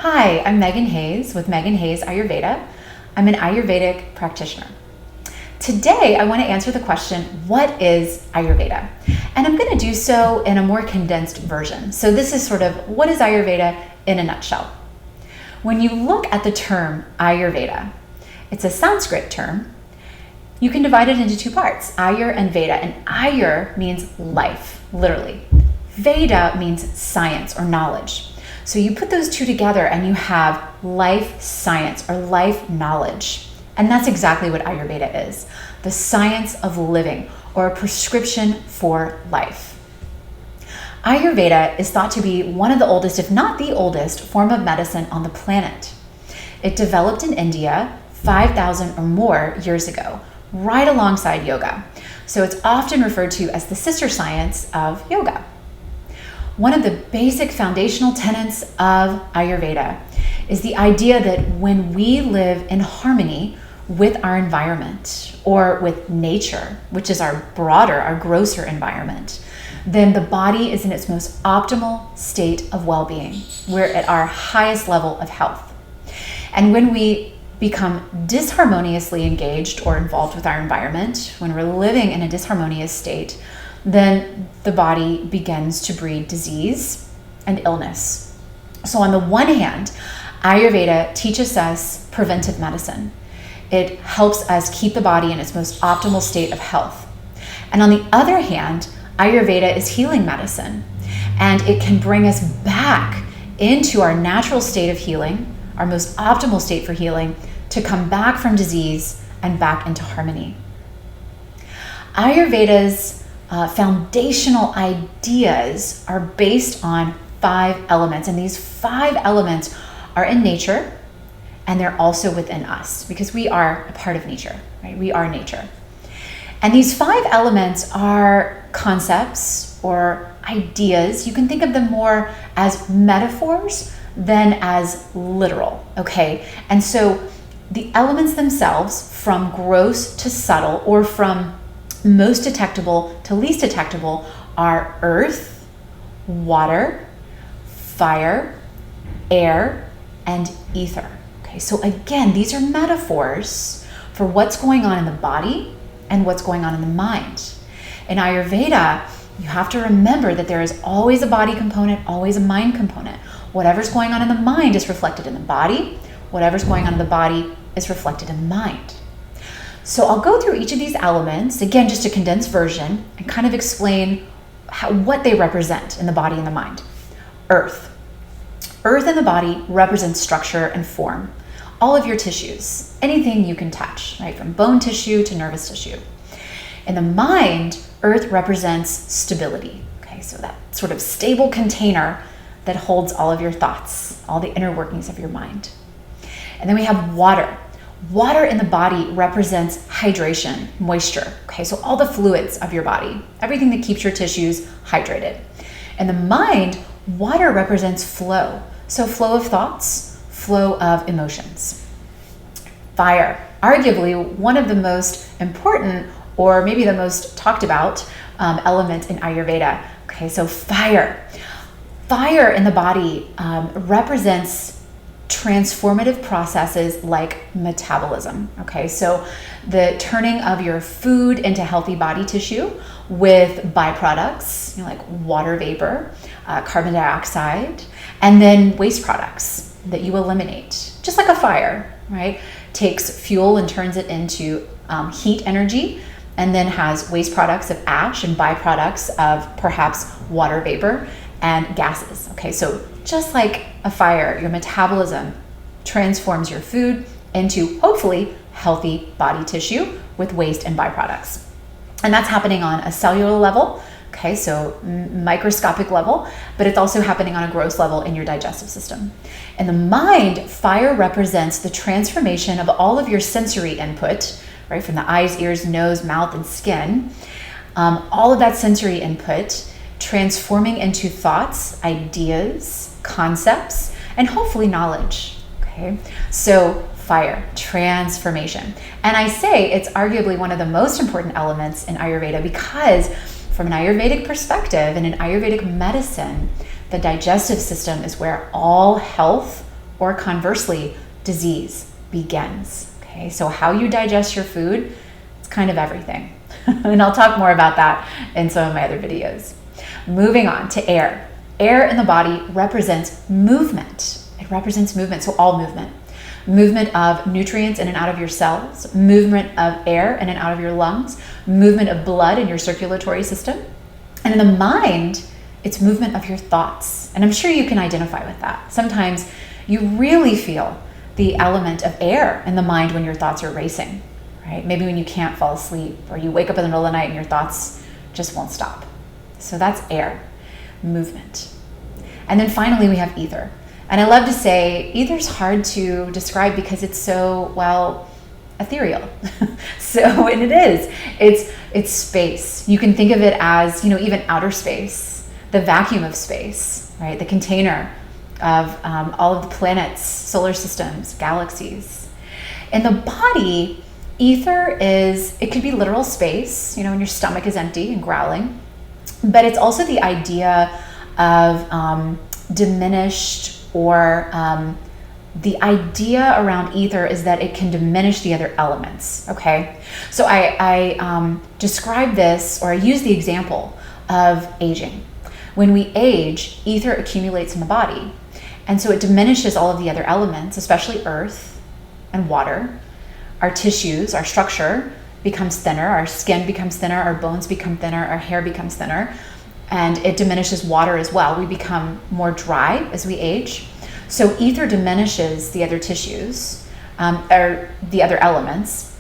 Hi, I'm Megan Hayes with Megan Hayes Ayurveda. I'm an Ayurvedic practitioner. Today, I want to answer the question, what is Ayurveda? And I'm going to do so in a more condensed version. So this is sort of, what is Ayurveda in a nutshell? When you look at the term Ayurveda, it's a Sanskrit term. You can divide it into two parts, Ayur and Veda. And Ayur means life, literally. Veda means science or knowledge. So you put those two together and you have life science or life knowledge. And that's exactly what Ayurveda is, the science of living or a prescription for life. Ayurveda is thought to be one of the oldest, if not the oldest, form of medicine on the planet. It developed in India 5,000 or more years ago, right alongside yoga. So it's often referred to as the sister science of yoga. One of the basic foundational tenets of Ayurveda is the idea that when we live in harmony with our environment or with nature, which is our broader, our grosser environment, then the body is in its most optimal state of well-being. We're at our highest level of health. And when we become disharmoniously engaged or involved with our environment, when we're living in a disharmonious state, then the body begins to breed disease and illness. So on the one hand, Ayurveda teaches us preventive medicine. It helps us keep the body in its most optimal state of health. And on the other hand, Ayurveda is healing medicine, and it can bring us back into our natural state of healing, our most optimal state for healing, to come back from disease and back into harmony. Ayurveda's foundational ideas are based on 5 elements, and these 5 elements are in nature, and they're also within us because we are a part of nature, right? We are nature. And these 5 elements are concepts or ideas. You can think of them more as metaphors than as literal, okay? And so the elements themselves, from gross to subtle or from most detectable to least detectable, are earth, water, fire, air, and ether. Okay, so again, these are metaphors for what's going on in the body and what's going on in the mind. In Ayurveda, you have to remember that there is always a body component, always a mind component. Whatever's going on in the mind is reflected in the body. Whatever's going on in the body is reflected in the mind. So I'll go through each of these elements, again, just a condensed version, and kind of explain what they represent in the body and the mind. Earth. Earth in the body represents structure and form. All of your tissues, anything you can touch, right? From bone tissue to nervous tissue. In the mind, earth represents stability. Okay, so that sort of stable container that holds all of your thoughts, all the inner workings of your mind. And then we have water. Water in the body represents hydration, moisture. Okay, so all the fluids of your body, everything that keeps your tissues hydrated. In the mind, water represents flow. So flow of thoughts, flow of emotions. Fire, arguably one of the most important or maybe the most talked about element in Ayurveda. Okay, so fire. Fire in the body represents transformative processes like metabolism. Okay, so the turning of your food into healthy body tissue with byproducts, like water vapor, carbon dioxide, and then waste products that you eliminate, just like a fire, right? Takes fuel and turns it into heat energy, and then has waste products of ash and byproducts of perhaps water vapor and gases. Okay, so just like a fire, your metabolism transforms your food into hopefully healthy body tissue with waste and byproducts. And that's happening on a cellular level, okay, so microscopic level, but it's also happening on a gross level in your digestive system. In the mind, fire represents the transformation of all of your sensory input, right, from the eyes, ears, nose, mouth, and skin. All of that sensory input transforming into thoughts, ideas, concepts, and hopefully knowledge. Okay, so fire, transformation. And I say it's arguably one of the most important elements in Ayurveda because from an Ayurvedic perspective and in Ayurvedic medicine, the digestive system is where all health or conversely, disease begins. Okay, so how you digest your food, it's kind of everything. And I'll talk more about that in some of my other videos. Moving on to air. Air in the body represents movement. It represents movement, so all movement. Movement of nutrients in and out of your cells, movement of air in and out of your lungs, movement of blood in your circulatory system. And in the mind, it's movement of your thoughts. And I'm sure you can identify with that. Sometimes you really feel the element of air in the mind when your thoughts are racing, right? Maybe when you can't fall asleep, or you wake up in the middle of the night and your thoughts just won't stop. So that's air, movement. And then finally we have ether. And I love to say ether's hard to describe because it's so, well, ethereal. And it is. It's space. You can think of it as, even outer space, the vacuum of space, right? The container of all of the planets, solar systems, galaxies. In the body, ether it could be literal space, when your stomach is empty and growling, but it's also the idea of diminished, or the idea around ether is that it can diminish the other elements, okay? So I describe this, or I use the example of aging. When we age, ether accumulates in the body, and so it diminishes all of the other elements, especially earth and water. Our tissues, our structure becomes thinner, our skin becomes thinner, our bones become thinner, our hair becomes thinner, and it diminishes water as well. We become more dry as we age. So ether diminishes the other tissues, or the other elements.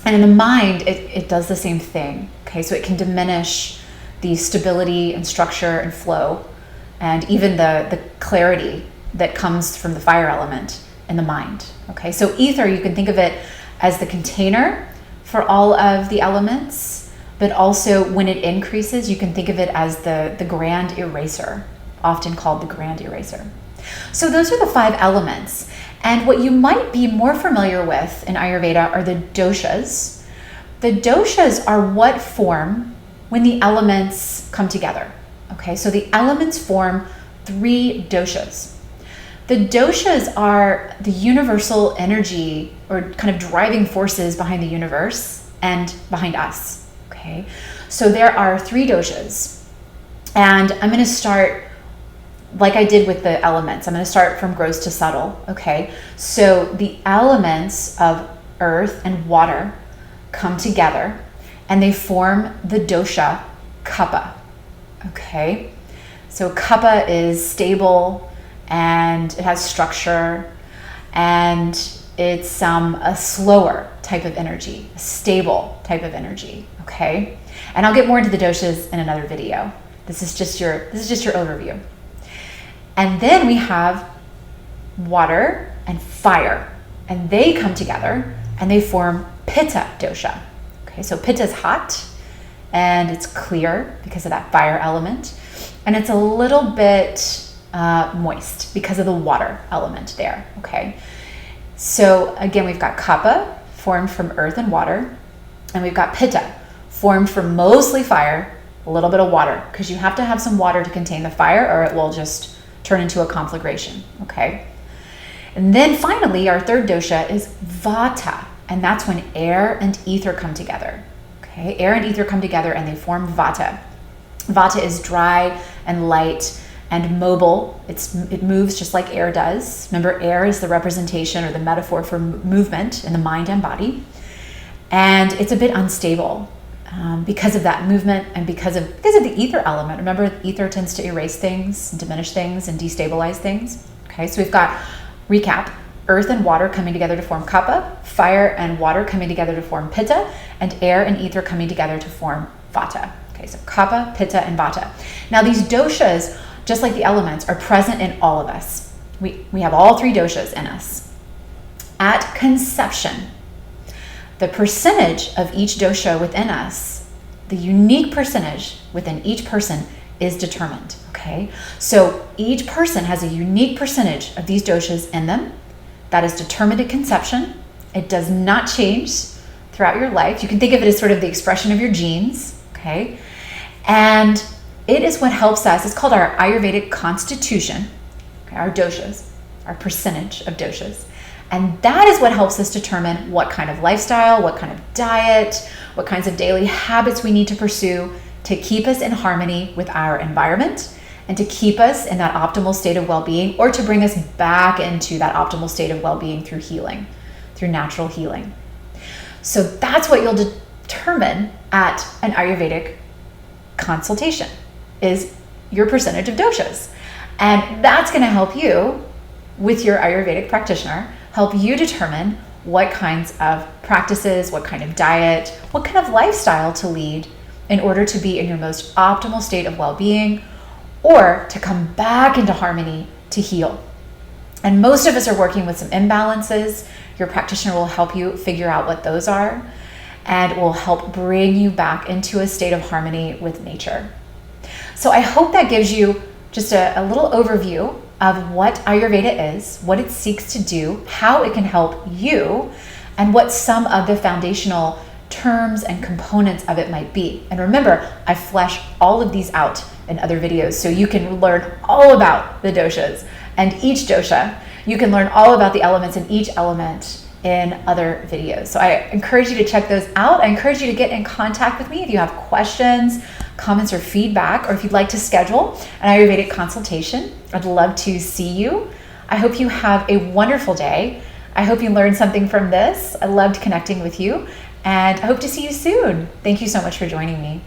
And in the mind, it does the same thing. Okay, so it can diminish the stability and structure and flow, and even the clarity that comes from the fire element in the mind. Okay, so ether, you can think of it as the container for all of the elements, but also when it increases, you can think of it as the grand eraser, often called the grand eraser. So those are the 5 elements. And what you might be more familiar with in Ayurveda are the doshas. The doshas are what form when the elements come together. Okay, so the elements form 3 doshas. The doshas are the universal energy, or kind of driving forces behind the universe and behind us. Okay, so there are 3 doshas, and I'm going to start like I did with the elements. I'm going to start from gross to subtle. Okay, so the elements of earth and water come together and they form the dosha kapha. Okay, so kapha is stable and it has structure, and it's a slower type of energy, a stable type of energy. Okay, and I'll get more into the doshas in another video. This is just your overview. And then we have water and fire, and they come together and they form pitta dosha. Okay, so pitta is hot and it's clear because of that fire element, and it's a little bit moist because of the water element there. Okay, so again, we've got kapha formed from earth and water, and we've got pitta formed from mostly fire, a little bit of water, because you have to have some water to contain the fire or it will just turn into a conflagration. Okay, and then finally our third dosha is vata, and that's when air and ether come together. Okay, air and ether come together and they form vata. Vata is dry and light and mobile. It moves just like air does. Remember, air is the representation or the metaphor for movement in the mind and body, and it's a bit unstable because of that movement and because of the ether element. Remember, ether tends to erase things, diminish things, and destabilize things. Okay, so we've got, recap, earth and water coming together to form kapha, fire and water coming together to form pitta, and air and ether coming together to form vata. Okay, so kapha, pitta, and vata. Now these doshas, just like the elements, are present in all of us. We have all 3 doshas in us. At conception, the percentage of each dosha within us, the unique percentage within each person, is determined. Okay, so each person has a unique percentage of these doshas in them that is determined at conception. It does not change throughout your life. You can think of it as sort of the expression of your genes. Okay, and it is what helps us. It's called our Ayurvedic constitution, okay, our doshas. our percentage of doshas. And that is what helps us determine what kind of lifestyle, what kind of diet, what kinds of daily habits we need to pursue to keep us in harmony with our environment and to keep us in that optimal state of well-being, or to bring us back into that optimal state of well-being through healing, through natural healing. So that's what you'll determine at an Ayurvedic consultation, is your percentage of doshas. And that's going to help you, with your Ayurvedic practitioner, help you determine what kinds of practices, what kind of diet, what kind of lifestyle to lead in order to be in your most optimal state of well-being, or to come back into harmony to heal. And most of us are working with some imbalances. Your practitioner will help you figure out what those are, and will help bring you back into a state of harmony with nature. So I hope that gives you just a little overview of what Ayurveda is, what it seeks to do, how it can help you, and what some of the foundational terms and components of it might be. And remember, I flesh all of these out in other videos, so you can learn all about the doshas and each dosha. You can learn all about the elements in each element in other videos. So I encourage you to check those out. I encourage you to get in contact with me if you have questions, comments, or feedback, or if you'd like to schedule an Ayurvedic consultation. I'd love to see you. I hope you have a wonderful day. I hope you learned something from this. I loved connecting with you, and I hope to see you soon. Thank you so much for joining me.